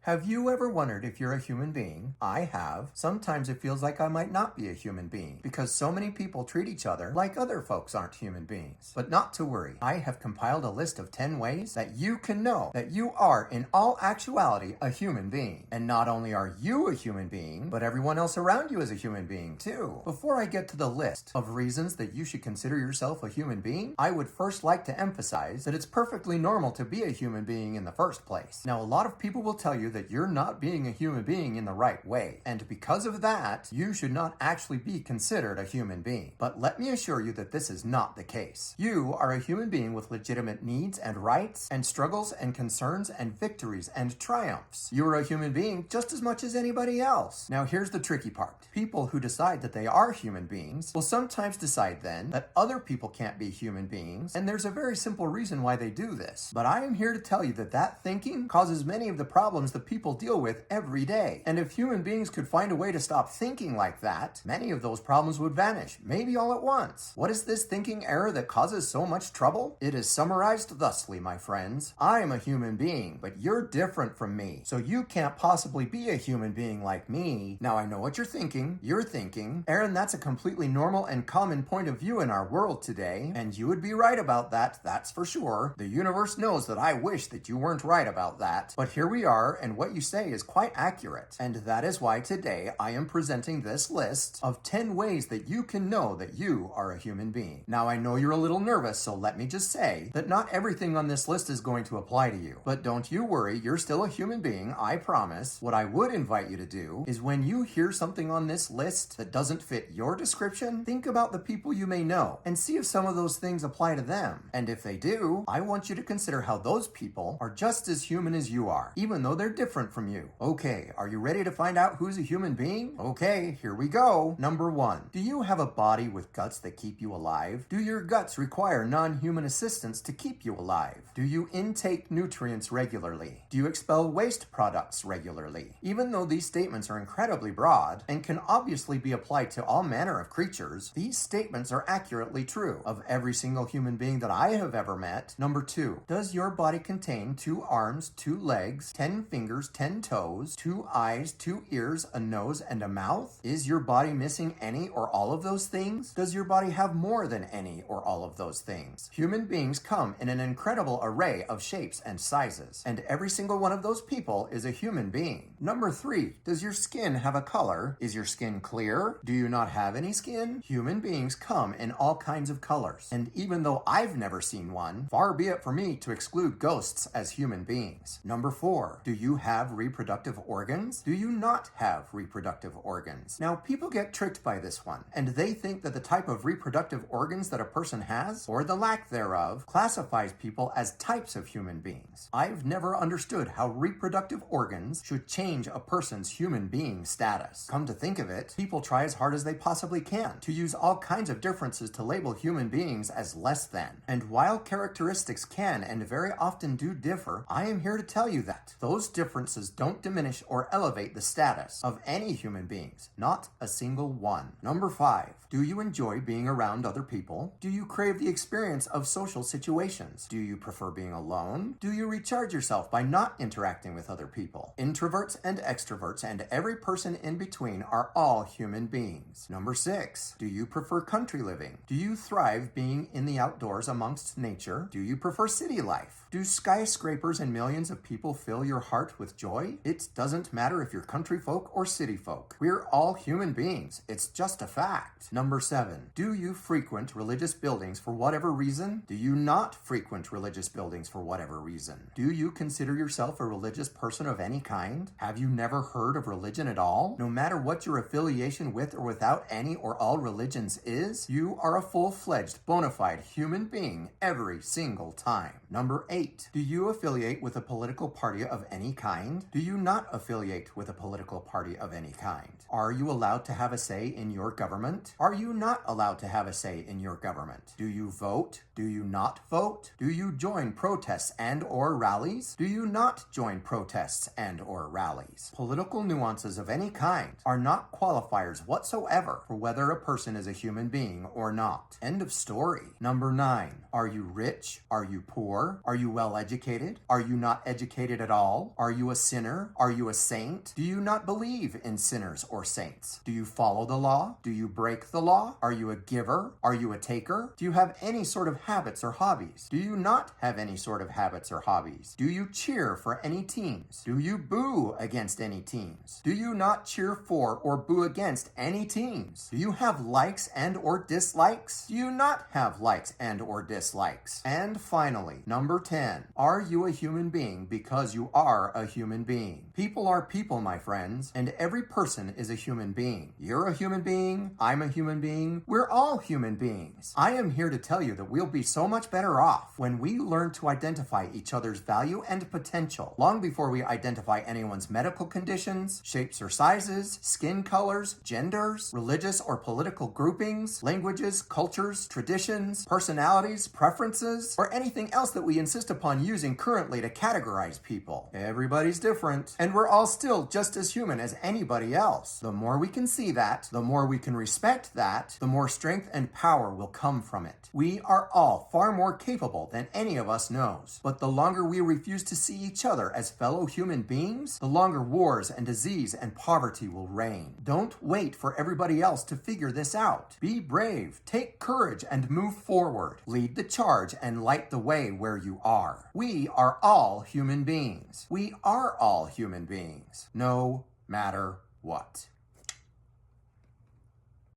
Have you ever wondered if you're a human being? I have. Sometimes it feels like I might not be a human being because so many people treat each other like other folks aren't human beings. But not to worry. I have compiled a list of 10 ways that you can know that you are in all actuality a human being. And not only are you a human being, but everyone else around you is a human being too. Before I get to the list of reasons that you should consider yourself a human being, I would first like to emphasize that it's perfectly normal to be a human being in the first place. Now, a lot of people will tell you that you're not being a human being in the right way, and because of that, you should not actually be considered a human being. But let me assure you that this is not the case. You are a human being with legitimate needs and rights and struggles and concerns and victories and triumphs. You are a human being just as much as anybody else. Now, here's the tricky part. People who decide that they are human beings will sometimes decide then that other people can't be human beings, and there's a very simple reason why they do this. But I am here to tell you that that thinking causes many of the problems that people deal with every day. And if human beings could find a way to stop thinking like that, many of those problems would vanish, maybe all at once. What is this thinking error that causes so much trouble? It is summarized thusly, my friends. I am a human being, but you're different from me, so you can't possibly be a human being like me. Now, I know what you're thinking. You're thinking, Aaron, that's a completely normal and common point of view in our world today, and you would be right about that, that's for sure. The universe knows that I wish that you weren't right about that, but here we are, and what you say is quite accurate. And that is why today I am presenting this list of 10 ways that you can know that you are a human being. Now, I know you're a little nervous, so let me just say that not everything on this list is going to apply to you. But don't you worry, you're still a human being, I promise. What I would invite you to do is when you hear something on this list that doesn't fit your description, think about the people you may know and see if some of those things apply to them. And if they do, I want you to consider how those people are just as human as you are, even though they're different from you. Okay, are you ready to find out who's a human being? Okay, here we go. Number 1. Do you have a body with guts that keep you alive? Do your guts require non-human assistance to keep you alive? Do you intake nutrients regularly? Do you expel waste products regularly? Even though these statements are incredibly broad and can obviously be applied to all manner of creatures, these statements are accurately true of every single human being that I have ever met. Number 2. Does your body contain 2 arms, 2 legs, 10 fingers, 10 toes, 2 eyes, 2 ears, a nose, and a mouth? Is your body missing any or all of those things? Does your body have more than any or all of those things? Human beings come in an incredible array of shapes and sizes, and every single one of those people is a human being. Number 3. Does your skin have a color? Is your skin clear? Do you not have any skin? Human beings come in all kinds of colors, and even though I've never seen one, far be it for me to exclude ghosts as human beings. Number 4. Do you have reproductive organs? Do you not have reproductive organs? Now, people get tricked by this one, and they think that the type of reproductive organs that a person has, or the lack thereof, classifies people as types of human beings. I've never understood how reproductive organs should change a person's human being status. Come to think of it, people try as hard as they possibly can to use all kinds of differences to label human beings as less than. And while characteristics can and very often do differ, I am here to tell you that those differences don't diminish or elevate the status of any human beings, not a single one. Number 5. Do you enjoy being around other people? Do you crave the experience of social situations? Do you prefer being alone? Do you recharge yourself by not interacting with other people? Introverts and extroverts and every person in between are all human beings. Number 6. Do you prefer country living? Do you thrive being in the outdoors amongst nature? Do you prefer city life? Do skyscrapers and millions of people fill your heart with joy? It doesn't matter if you're country folk or city folk. We're all human beings. It's just a fact. Number 7. Do you frequent religious buildings for whatever reason? Do you not frequent religious buildings for whatever reason? Do you consider yourself a religious person of any kind? Have you never heard of religion at all? No matter what your affiliation with or without any or all religions is, you are a full-fledged, bona fide human being every single time. Number 8. Do you affiliate with a political party of any kind? Do you not affiliate with a political party of any kind? Are you allowed to have a say in your government? Are you not allowed to have a say in your government? Do you vote? Do you not vote? Do you join protests and or rallies? Do you not join protests and or rallies? Political nuances of any kind are not qualifiers whatsoever for whether a person is a human being or not. End of story. Number 9. Are you rich? Are you poor? Are you well educated? Are you not educated at all? Are you a sinner? Are you a saint? Do you not believe in sinners or saints? Do you follow the law? Do you break the law? Are you a giver? Are you a taker? Do you have any sort of habits or hobbies? Do you not have any sort of habits or hobbies? Do you cheer for any teams? Do you boo against any teams? Do you not cheer for or boo against any teams? Do you have likes and or dislikes? Do you not have likes and or dislikes? And finally, number 10, are you a human being because you are a human being? People are people, my friends, and every person is a human being. You're a human being, I'm a human being, we're all human beings. I am here to tell you that we'll be so much better off when we learn to identify each other's value and potential long before we identify anyone's medical conditions, shapes or sizes, skin colors, genders, religious or political groupings, languages, cultures, traditions, personalities, preferences, or anything else that we insist upon using currently to categorize people. Everybody's different, and we're all still just as human as anybody else. The more we can see that, the more we can respect that, the more strength and power will come from it. We are all far more capable than any of us knows, but the longer we refuse to see each other as fellow human beings, the longer wars and disease and poverty will reign. Don't wait for everybody else to figure this out. Be brave, take courage, and move forward. Lead the charge and light the way where you are. We are all human beings. We are all human beings, no matter what.